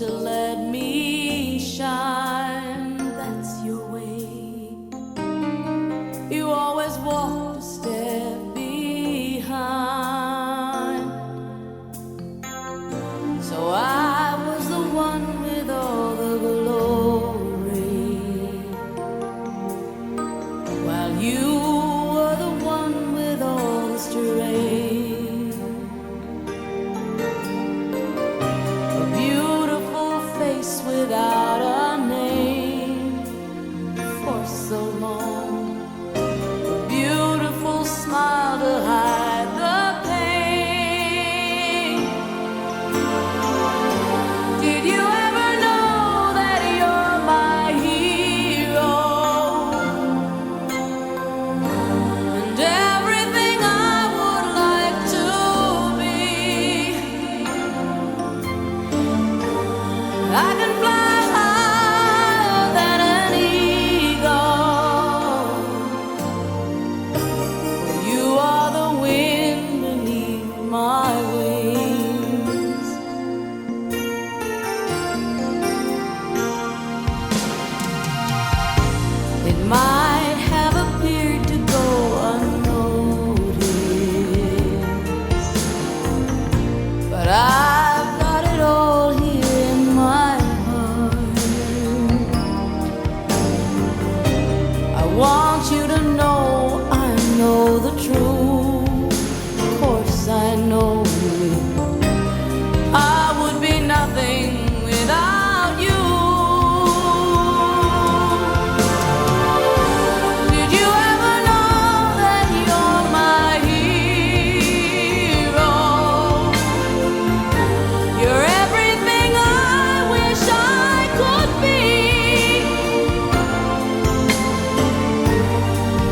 to let me shine. That's your way. You always walk a step behind. So I was the one with all the glory, while you were the one with all the strength. A beautiful face without a name for so long. A beautiful smile to hide the pain. Did you ever know that you're my hero? And everything I would like to be. I can fly higher than an eagle. You are the wind beneath my wings. It might have appeared to go unnoticed, but I've got it all here in my heart. I want you to know I know the truth. Of course I know I would be nothing without you. Did you ever know that you're my hero? You're everything I wish I could be.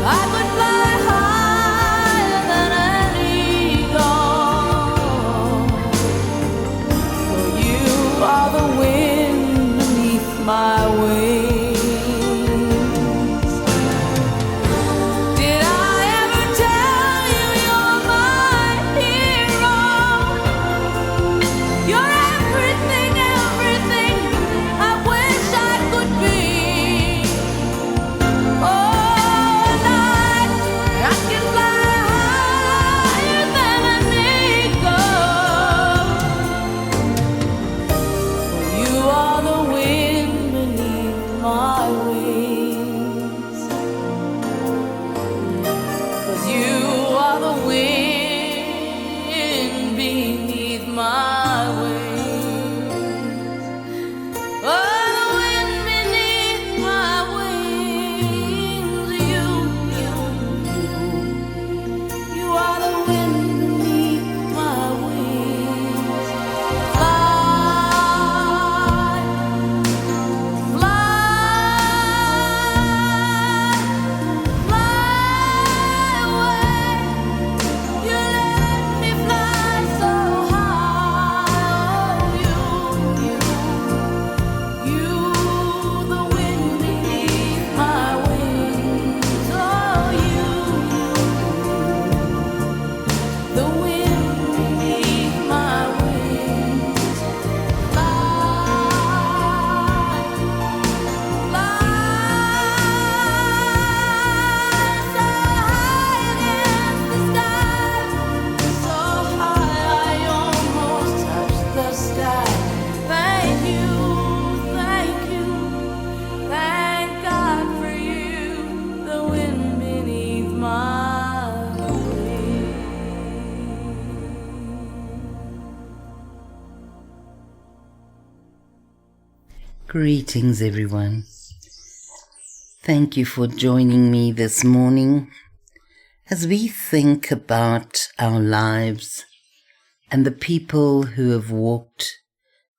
I could fly higher than an eagle. For you are the wind beneath my wings. Did I ever tell you you're my hero? You're everything, everything I wish I could be. Oh, night, I can fly higher than an eagle. You are the wind beneath my wings. 'Cause you are the wind beneath my wings. Oh, the wind beneath my wings. You are the wind beneath my wings. Fly, fly away. You let me fly so high. You, the wind beneath my wings. Oh, the wind beneath my wings. Fly, so high against the sky, so high I almost touch the sky. Thank you, thank God for you, the wind beneath my wings. Greetings, everyone. Thank you for joining me this morning as we think about our lives and the people who have walked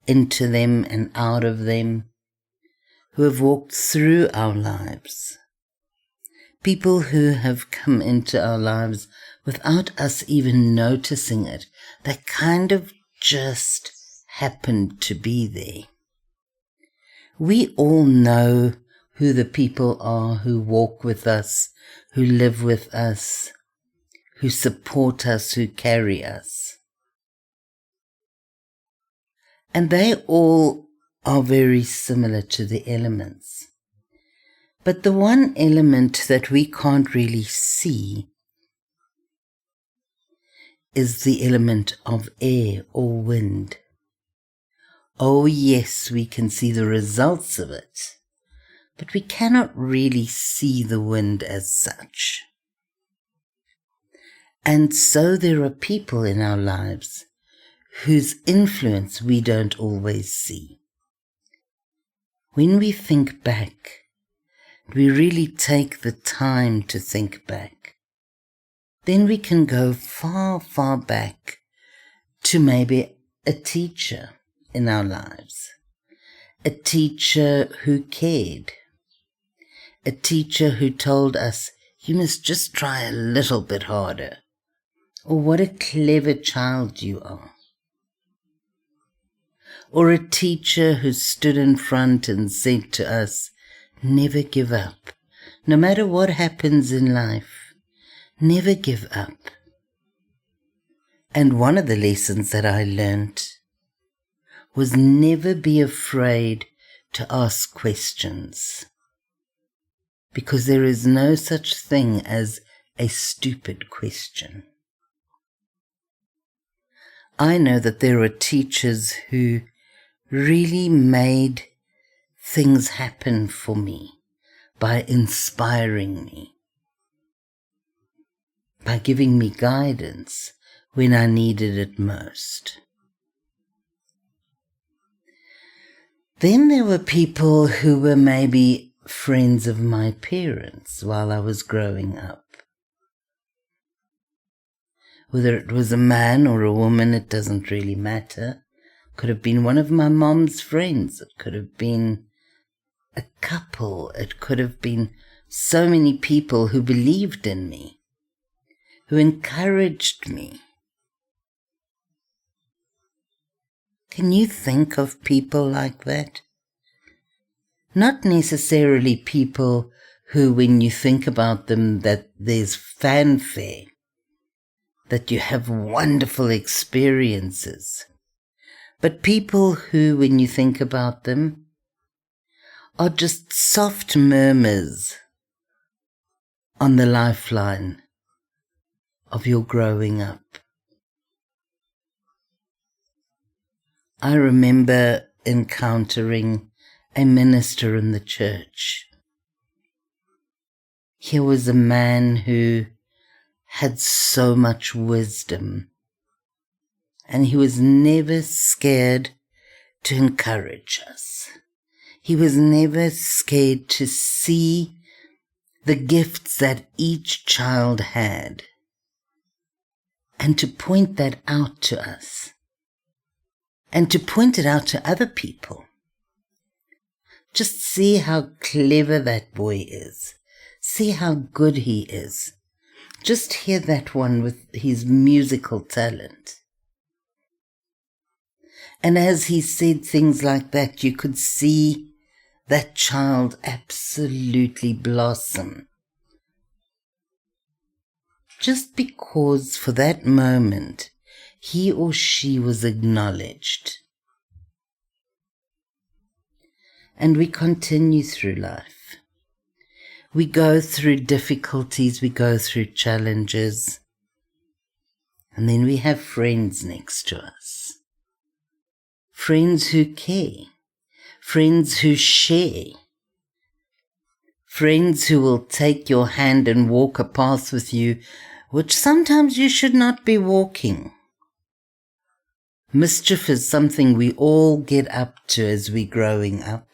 into them and out of them, who have walked through our lives. People who have come into our lives without us even noticing it. They kind of just happened to be there. We all know who the people are who walk with us, who live with us, who support us, who carry us. And they all are very similar to the elements. But the one element that we can't really see is the element of air or wind. Oh yes, we can see the results of it, but we cannot really see the wind as such. And so there are people in our lives whose influence we don't always see. When we think back, we really take the time to think back, then we can go far, far back to maybe a teacher in our lives, a teacher who cared, a teacher who told us, you must just try a little bit harder, or what a clever child you are. Or a teacher who stood in front and said to us, never give up. No matter what happens in life, never give up. And one of the lessons that I learned was never be afraid to ask questions, because there is no such thing as a stupid question. I know that there are teachers who really made things happen for me by inspiring me, by giving me guidance when I needed it most. Then there were people who were maybe friends of my parents while I was growing up. Whether it was a man or a woman, it doesn't really matter. Could have been one of my mom's friends. It could have been a couple. It could have been so many people who believed in me, who encouraged me. Can you think of people like that? Not necessarily people who, when you think about them, that there's fanfare, that you have wonderful experiences, but people who, when you think about them, are just soft murmurs on the lifeline of your growing up. I remember encountering a minister in the church. Here was a man who had so much wisdom, and he was never scared to encourage us. He was never scared to see the gifts that each child had and to point that out to us and to point it out to other people. Just see how clever that boy is. See how good he is. Just hear that one with his musical talent. And as he said things like that, you could see that child absolutely blossom. Just because for that moment, he or she was acknowledged. And we continue through life. We go through difficulties, we go through challenges, and then we have friends next to us. Friends who care, friends who share, friends who will take your hand and walk a path with you, which sometimes you should not be walking. Mischief is something we all get up to as we're growing up.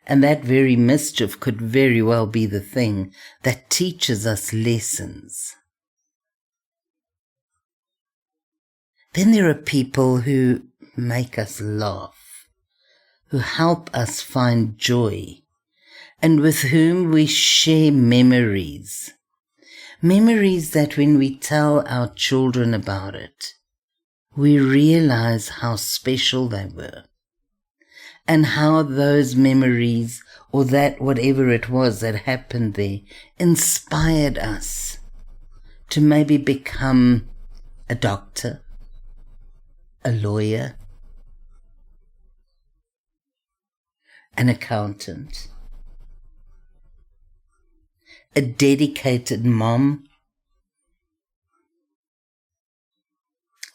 And that very mischief could very well be the thing that teaches us lessons. Then there are people who make us laugh, who help us find joy, and with whom we share memories. Memories that when we tell our children about it, we realize how special they were. And how those memories, or that whatever it was that happened there, inspired us to maybe become a doctor, a lawyer, an accountant, a dedicated mom.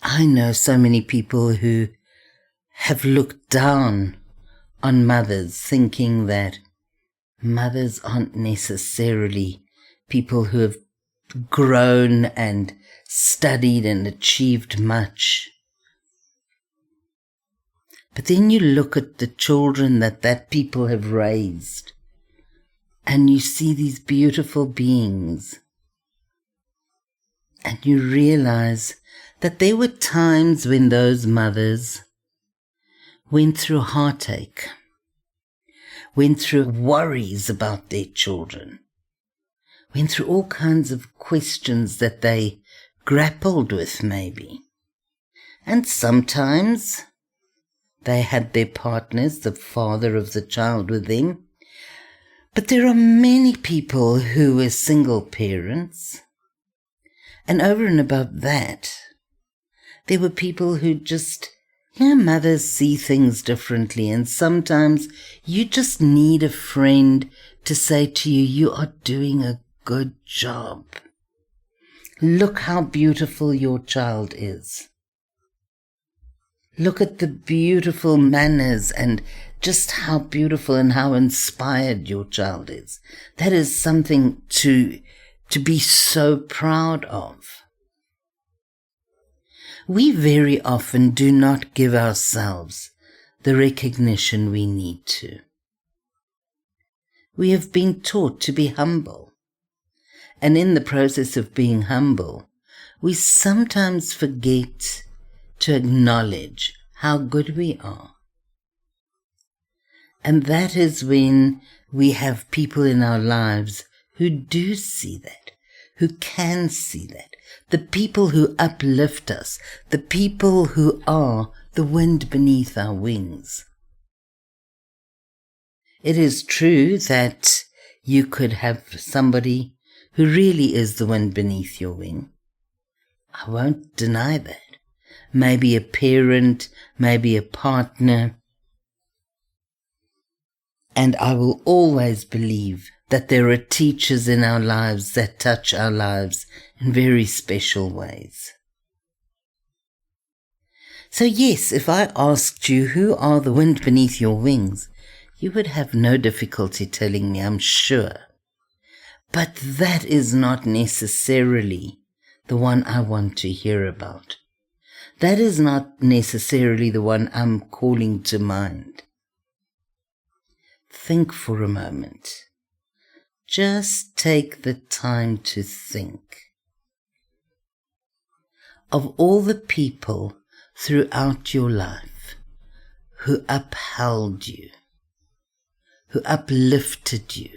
I know so many people who have looked down on mothers, thinking that mothers aren't necessarily people who have grown and studied and achieved much. But then you look at the children that people have raised, and you see these beautiful beings, and you realize that there were times when those mothers went through heartache, went through worries about their children, went through all kinds of questions that they grappled with maybe. And sometimes they had their partners, the father of the child, with them. But there are many people who were single parents. And over and above that, there were people who just, mothers see things differently. And sometimes you just need a friend to say to you, you are doing a good job. Look how beautiful your child is. Look at the beautiful manners and just how beautiful and how inspired your child is. That is something to be so proud of. We very often do not give ourselves the recognition we need to. We have been taught to be humble. And in the process of being humble, we sometimes forget to acknowledge how good we are. And that is when we have people in our lives who do see that, who can see that, the people who uplift us, the people who are the wind beneath our wings. It is true that you could have somebody who really is the wind beneath your wing. I won't deny that. Maybe a parent, maybe a partner. And I will always believe that there are teachers in our lives that touch our lives in very special ways. So yes, if I asked you who are the wind beneath your wings, you would have no difficulty telling me, I'm sure. But that is not necessarily the one I want to hear about. That is not necessarily the one I'm calling to mind. Think for a moment. Just take the time to think of all the people throughout your life who upheld you, who uplifted you,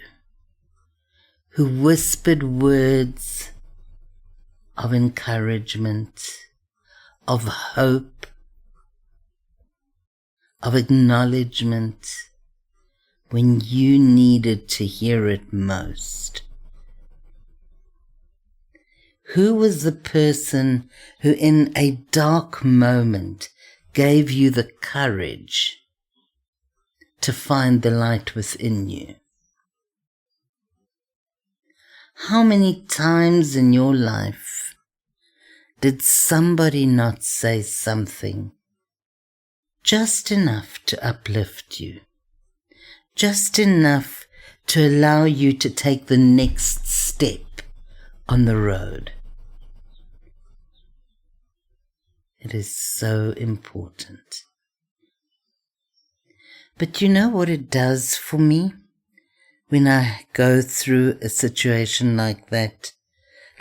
who whispered words of encouragement, of hope, of acknowledgement when you needed to hear it most. Who was the person who in a dark moment gave you the courage to find the light within you? How many times in your life did somebody not say something just enough to uplift you, just enough to allow you to take the next step on the road? It is so important. But you know what it does for me when I go through a situation like that,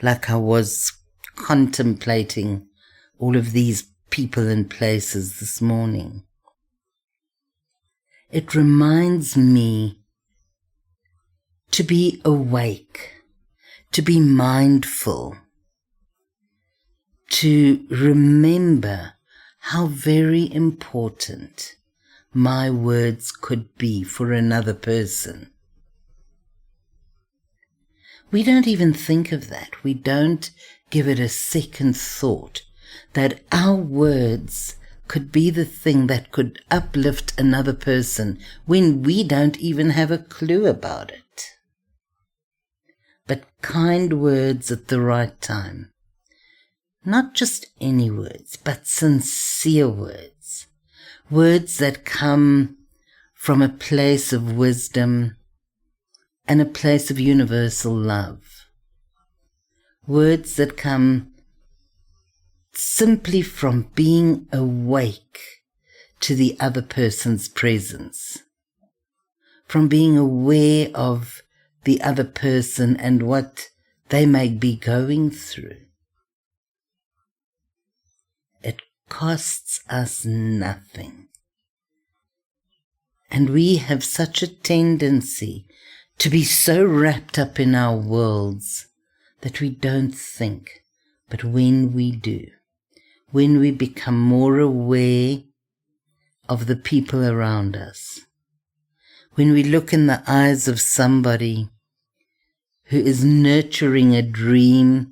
like I was contemplating all of these people and places this morning? It reminds me to be awake, to be mindful, to remember how very important my words could be for another person. We don't even think of that. We don't give it a second thought that our words could be the thing that could uplift another person when we don't even have a clue about it. But kind words at the right time. Not just any words, but sincere words. Words that come from a place of wisdom and a place of universal love. Words that come simply from being awake to the other person's presence, from being aware of the other person and what they may be going through. It costs us nothing. And we have such a tendency to be so wrapped up in our worlds that we don't think. But when we do, when we become more aware of the people around us, when we look in the eyes of somebody who is nurturing a dream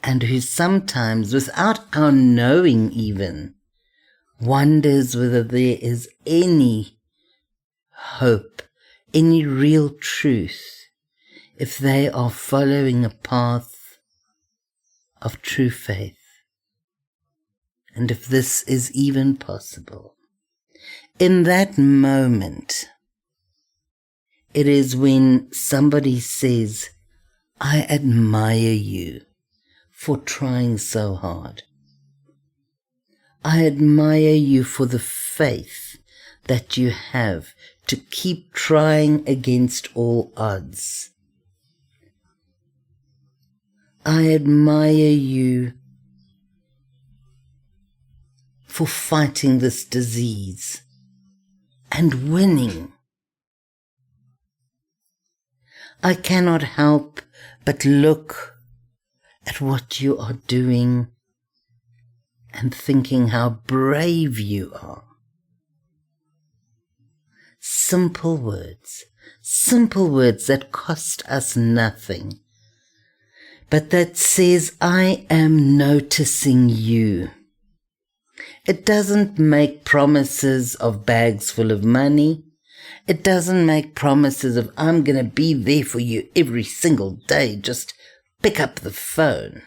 and who sometimes, without our knowing even, wonders whether there is any hope, any real truth, if they are following a path of true faith, and if this is even possible. In that moment, it is when somebody says, I admire you for trying so hard. I admire you for the faith that you have to keep trying against all odds. I admire you for fighting this disease and winning. I cannot help but look at what you are doing and thinking how brave you are. Simple words that cost us nothing, but that says, I am noticing you. It doesn't make promises of bags full of money. It doesn't make promises of, I'm going to be there for you every single day. Just pick up the phone.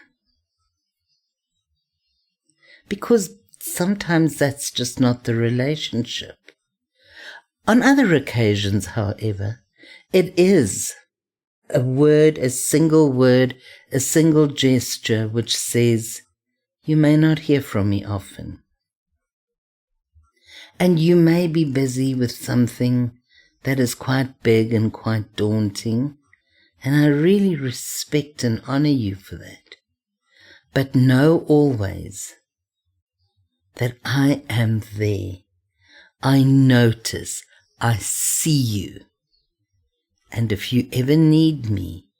Because sometimes that's just not the relationship. On other occasions, however, it is a word, a single gesture which says, you may not hear from me often. And you may be busy with something that is quite big and quite daunting, and I really respect and honor you for that. But know always that I am there. I notice, I see you. And if you ever need me,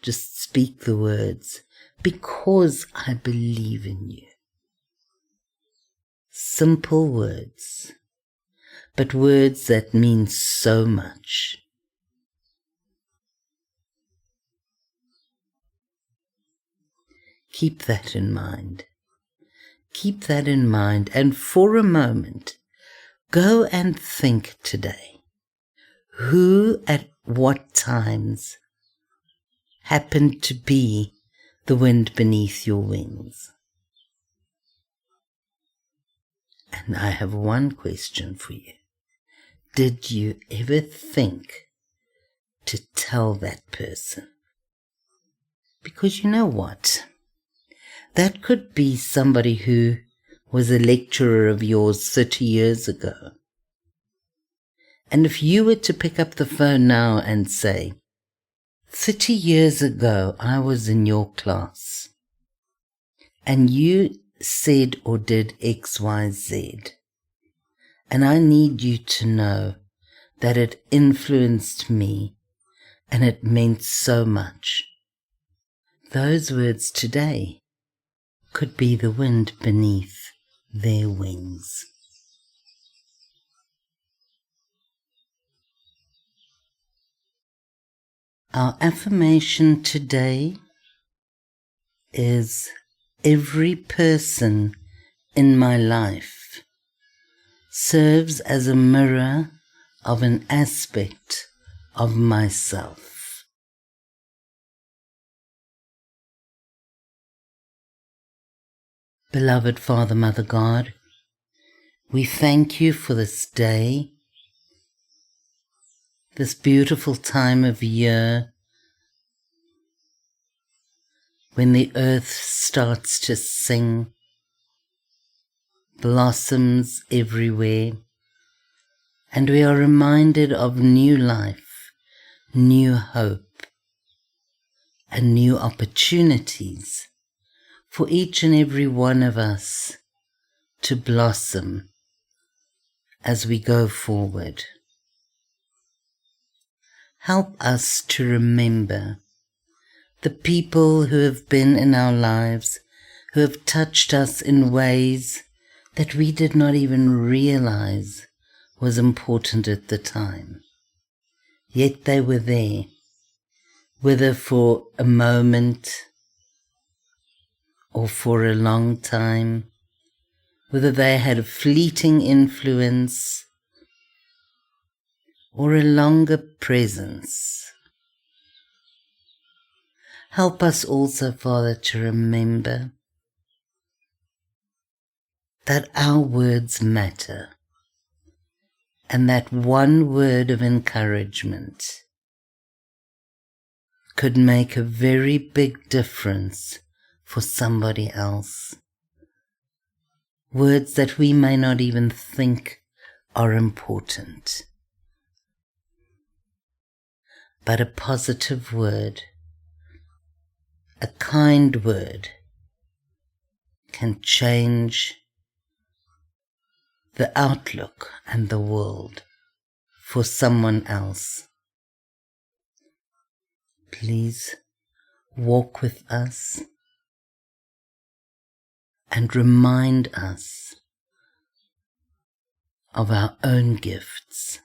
just speak the words, because I believe in you. Simple words, but words that mean so much. Keep that in mind. Keep that in mind, and for a moment, go and think today. Who at what times happened to be the wind beneath your wings? And I have one question for you. Did you ever think to tell that person? Because you know what? That could be somebody who was a lecturer of yours 30 years ago. And if you were to pick up the phone now and say, 30 years ago I was in your class, and you said or did X, Y, Z, and I need you to know that it influenced me and it meant so much. Those words today could be the wind beneath their wings. Our affirmation today is, every person in my life serves as a mirror of an aspect of myself. Beloved Father, Mother God, we thank you for this day, this beautiful time of year when the earth starts to sing, blossoms everywhere, and we are reminded of new life, new hope, and new opportunities for each and every one of us to blossom as we go forward. Help us to remember the people who have been in our lives, who have touched us in ways that we did not even realize was important at the time. Yet they were there, whether for a moment or for a long time, whether they had a fleeting influence or a longer presence. Help us also, Father, to remember that our words matter, and that one word of encouragement could make a very big difference for somebody else. Words that we may not even think are important. But a positive word, a kind word, can change the outlook and the world for someone else. Please walk with us and remind us of our own gifts,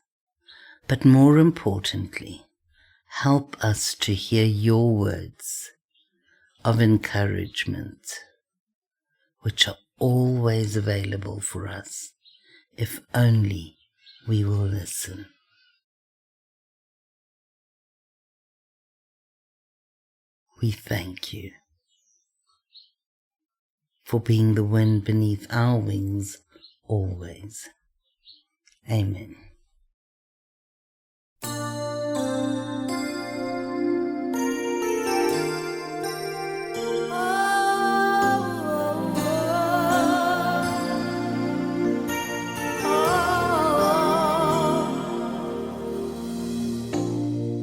but more importantly, help us to hear your words of encouragement, which are always available for us, if only we will listen. We thank you for being the wind beneath our wings always. Amen.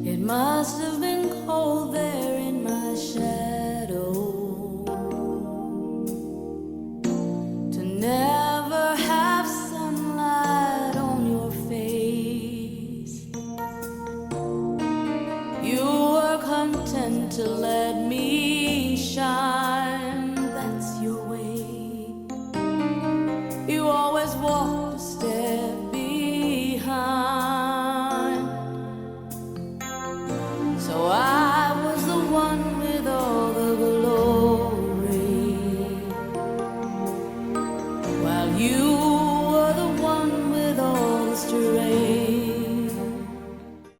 It must have been cold there in my shadow to never have sunlight on your face. You were content to let me shine, that's your way. You always walked a step behind. So I was the one with all the glory, while you were the one with all the strength.